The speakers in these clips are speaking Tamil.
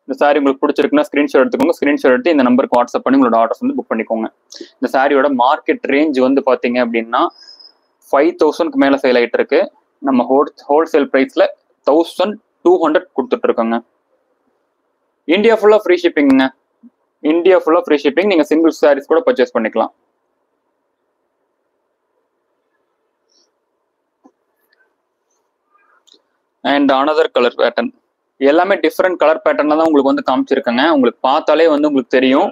இந்த சாரி உங்களுக்கு பிடிச்சிருக்குன்னா ஸ்கிரீன்ஷாட் எடுத்துக்கோங்க. ஸ்கிரீன்ஷாட் எடுத்து இந்த நம்பருக்கு வாட்ஸ்அப் பண்ணி உங்களோட ஆர்டர்ஸ் வந்து புக் பண்ணிக்கோங்க. இந்த சாரியோட மார்க்கெட் ரேஞ்ச் வந்து பாத்தீங்க அப்படின்னா 5000க்கு மேல சேல் ஆயிட்டு இருக்கு. நம்ம ஹோல்சேல் பிரைஸ்ல 1200 கொடுத்துட்டு இருக்கோங்க. இந்தியா ஃபுல்லா ஃப்ரீ ஷிப்பிங்க. இந்தியா ஃபுல்லா ஃப்ரீ ஷிப்பிங். நீங்க சிங்கிள் சாரீஸ் கூட பர்ச்சேஸ் பண்ணிக்கலாம். அண்ட் அனதர் கலர் பேட்டர்ன், எல்லாமே டிஃப்ரெண்ட் கலர் பேட்டர்ன்ல தான் உங்களுக்கு வந்து காமிச்சிருக்கேங்க. உங்களுக்கு பார்த்தாலே வந்து உங்களுக்கு தெரியும்.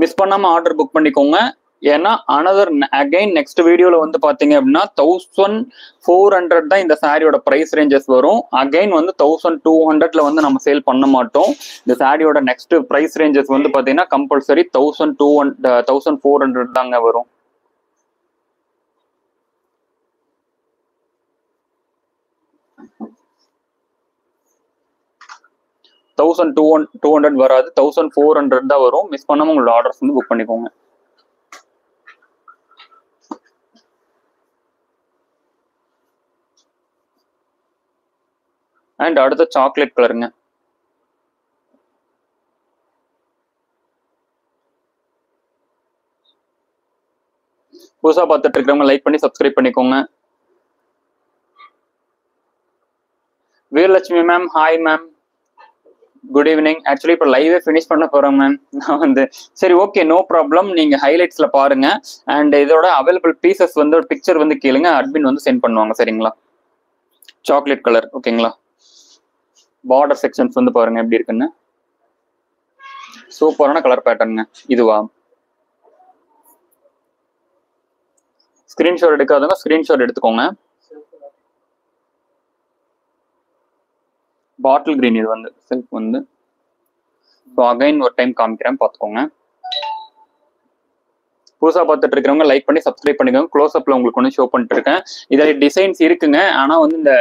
மிஸ் பண்ணாம ஆர்டர் புக் பண்ணிக்கோங்க. ஏன்னா அனதர் அகைன் நெக்ஸ்ட் வீடியோல வந்து பாத்தீங்க அப்படின்னா 1400 தான் இந்த சாரியோட பிரைஸ் ரேஞ்சஸ் வரும். அகைன் வந்து 1200ல வந்து நம்ம சேல் பண்ண மாட்டோம். இந்த சாரியோட நெக்ஸ்ட் பிரைஸ் ரேஞ்சஸ் வந்து பாத்தீங்கன்னா கம்பல்சரி 1400 தாங்க வரும். $1200 வராது, 1400 தான் வரும். மிஸ் பண்ணாம உங்களோட ஆர்டர்ஸ் வந்து புக் பண்ணிக்கோங்க. அண்ட் அடுத்த சாக்லேட் கலருங்க. புதுசா பார்த்துட்டு இருக்கிறவங்க லைக் பண்ணி சப்ஸ்கிரைப் பண்ணிக்கோங்க. Veeralakshmi ma'am, hi ma'am, good evening. Actually இப்போ லைவே ஃபினிஷ் பண்ண போறேன் மேம். நான் வந்து சரி, ஓகே, நோ ப்ராப்ளம். நீங்க ஹைலைட்ஸ்ல பாருங்க. அண்ட் இதோட அவைலபிள் பீசஸ் வந்து ஒரு பிக்சர் வந்து கேளுங்க, அட்மின் வந்து சென்ட் பண்ணுவாங்க. சரிங்களா? சாக்லேட் கலர், ஓகேங்களா? பார்டர் செக்ஷன்ஸ் வந்து பாருங்க எப்படி இருக்குன்னு. சூப்பரான கலர் பேட்டர்னுங்க. இதுவா? ஸ்கிரீன்ஷாட் எடுக்காதவங்க ஸ்கிரீன்ஷாட் எடுத்துக்கோங்க. பாட்டில் கிரீன் இது வந்து சில்க் வந்து. ஸோ அகைன் ஒரு டைம் காமிக்கிறேன், பார்த்துக்கோங்க. புதுசாக பார்த்துட்டு இருக்கிறவங்க லைக் பண்ணி சப்ஸ்கிரைப் பண்ணிக்கோங்க. க்ளோஸ்அப்ல உங்களுக்கு ஒன்று ஷோ பண்ணிட்டு இருக்கேன். இதில் டிசைன்ஸ் இருக்குங்க. ஆனால் வந்து இந்த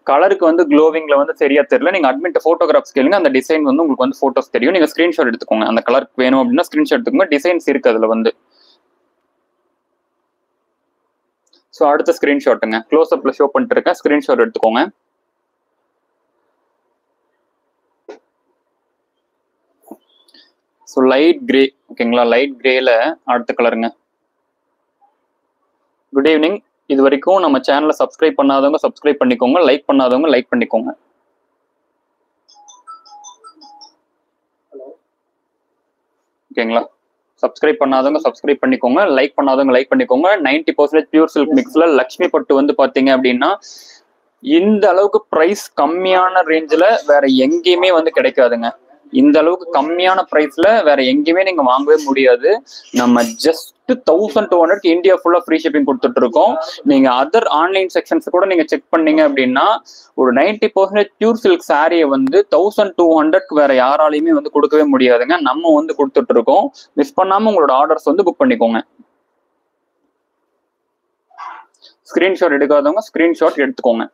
கலருக்கு வந்து க்ளோவிங்ல வந்து சரியா தெரியல. நீங்க அட்மிட் ஃபோட்டோகிராஃப்ஸ் கேளுங்க, அந்த டிசைன் வந்து உங்களுக்கு வந்து ஃபோட்டோஸ் தெரியும். நீங்க ஸ்கிரீன்ஷாட் எடுத்துக்கோங்க. அந்த கலருக்கு வேணும் அப்படின்னா ஸ்கிரீன்ஷாட் எடுத்துக்கோங்க. டிசைன்ஸ் இருக்கு அதுல வந்து. ஸோ அடுத்த ஸ்கிரீன்ஷாட்டுங்க, க்ளோஸ்அப்ல ஷோ பண்ணிட்டு இருக்கேன். ஸ்கிரீன்ஷாட் எடுத்துக்கோங்க. ஸோ லைட் கிரே, ஓகேங்களா? லைட் கிரேல அடுத்த கலருங்க. Good evening. இது வரைக்கும் நம்ம சேனலை சப்ஸ்கிரைப் பண்ணாதவங்க சப்ஸ்கிரைப் பண்ணிக்கோங்க. லைக் பண்ணாதவங்க லைக் பண்ணிக்கோங்க. ஓகேங்களா? சப்ஸ்கிரைப் பண்ணாதவங்க சப்ஸ்கிரைப் பண்ணிக்கோங்க. லைக் பண்ணாதவங்க லைக் பண்ணிக்கோங்க. 90% பியூர் சில்க் மிக்ஸ்ல லக்ஷ்மி பட்டு வந்து பாத்தீங்க அப்படின்னா இந்த அளவுக்கு பிரைஸ் கம்மியான ரேஞ்சில் வேற எங்கேயுமே வந்து கிடைக்காதுங்க. இந்த அளவுக்கு கம்மியான பிரைஸ்ல வேற எங்கேயுமே நீங்க வாங்கவே முடியாது. நம்ம ஜஸ்ட் 1200 இந்தியா ஃபுல்லா ஃப்ரீ ஷிப்பிங் கொடுத்துட்டு இருக்கோம். நீங்க அதர் ஆன்லைன் செக்ஷன்ஸ் கூட நீங்க செக் பண்ணீங்க அப்படின்னா ஒரு 90% பியூர் சில்க் சாரியை வந்து 1200 வேற யாராலையுமே வந்து கொடுக்கவே முடியாதுங்க. நம்ம வந்து கொடுத்துட்டு இருக்கோம். மிஸ் பண்ணாம உங்களோட ஆர்டர்ஸ் வந்து புக் பண்ணிக்கோங்க. ஸ்கிரீன்ஷாட் எடுக்காதவங்க ஸ்கிரீன்ஷாட் எடுத்துக்கோங்க.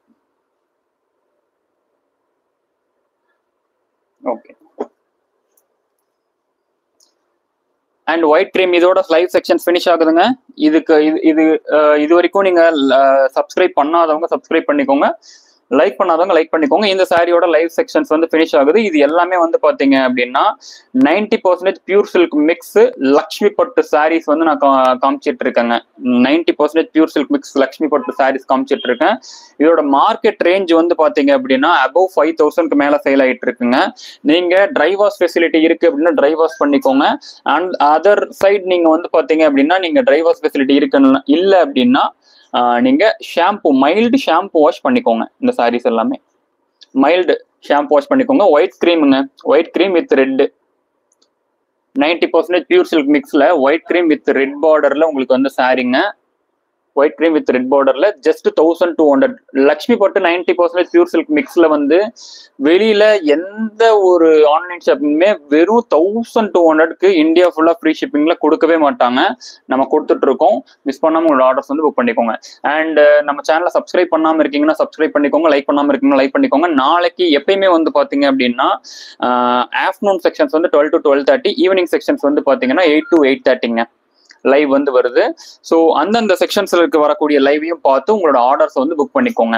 ஓகே. அண்ட் ஒயிட் கிரீம் இதோட லைவ் செக்ஷன் ஃபினிஷ் ஆகுதுங்க. இது வரைக்கும் நீங்க சப்ஸ்கிரைப் பண்ணாதவங்க சப்ஸ்கிரைப் பண்ணிக்கோங்க. லைக் பண்ணாதவங்க லைக் பண்ணிக்கோங்க. இந்த சாரியோட லைவ் செக்ஷன்ஸ் வந்து ஃபினிஷ் ஆகுது. இது எல்லாமே வந்து பாத்தீங்க அப்படின்னா 90% பியூர் சில்க் மிக்ஸ் லக்ஷ்மி பட்டு சாரீஸ் வந்து நான் காமிச்சிட்டு இருக்கேங்க. 90% பியூர் சில்க் மிக்ஸ் லக்ஷ்மி பட்டு சாரீஸ் காமிச்சிட்டு இருக்கேன். இதோட மார்க்கெட் ரேஞ்ச் வந்து பாத்தீங்க அப்படின்னா அபவ் 5000க்கு மேல சேல் ஆயிட்டு இருக்குங்க. நீங்க ட்ரை வாஷ் ஃபெசிலிட்டி இருக்கு அப்படின்னா ட்ரை வாஷ் பண்ணிக்கோங்க. அண்ட் அதர் சைட் நீங்க வந்து பாத்தீங்க அப்படின்னா நீங்க ட்ரை வாஷ் ஃபெசிலிட்டி இருக்குன்னு இல்ல அப்படின்னா நீங்க ஷாம்பு, மைல்டு ஷாம்பு வாஷ் பண்ணிக்கோங்க. இந்த சாரீஸ் எல்லாமே மைல்டு ஷாம்பு வாஷ் பண்ணிக்கோங்க. ஒயிட் கிரீமுங்க, white cream with red, 90% pure silk மிக்ஸ்ல ஒயிட் கிரீம் வித் ரெட் பார்டர்ல உங்களுக்கு வந்து சாரிங்க. ஒயிட் கிரீம் வித் ரெட் பார்டர்ல ஜஸ்ட் 1200. லக்ஷ்மி பட்டு 90% பியூர் சில்க் மிக்ஸ்ல வந்து வெளியில எந்த ஒரு ஆன்லைன் ஷாப்பிங்குமே வெறும் 1200க்கு இந்தியா ஃபுல்லா ஃப்ரீ ஷிப்பிங்ல கொடுக்கவே மாட்டாங்க. நம்ம கொடுத்துட்டு இருக்கோம். மிஸ் பண்ணாம உங்களோட ஆர்டர்ஸ் வந்து புக் பண்ணிக்கோங்க. அண்ட் நம்ம சேனலை சப்ஸ்கிரைப் பண்ணாம இருக்கீங்கன்னா சப்ஸ்கிரைப் பண்ணிக்கோங்க. லைக் பண்ணாம இருக்கீங்கன்னா லைக் பண்ணிக்கோங்க. நாளைக்கு எப்பயுமே வந்து பாத்தீங்க அப்படின்னா ஆஃப்டர்நூன் செக்ஷன்ஸ் வந்து 12 to 12:30, ஈவினிங் செக்ஷன்ஸ் வந்து பாத்தீங்கன்னா 8 to 8:30ங்க லைவ் வந்து வருது. ஸோ அந்தந்த செக்ஷன்ஸ்ல வரக்கூடிய லைவையும் பார்த்து உங்களோட ஆர்டர்ஸ் வந்து புக் பண்ணிக்கோங்க.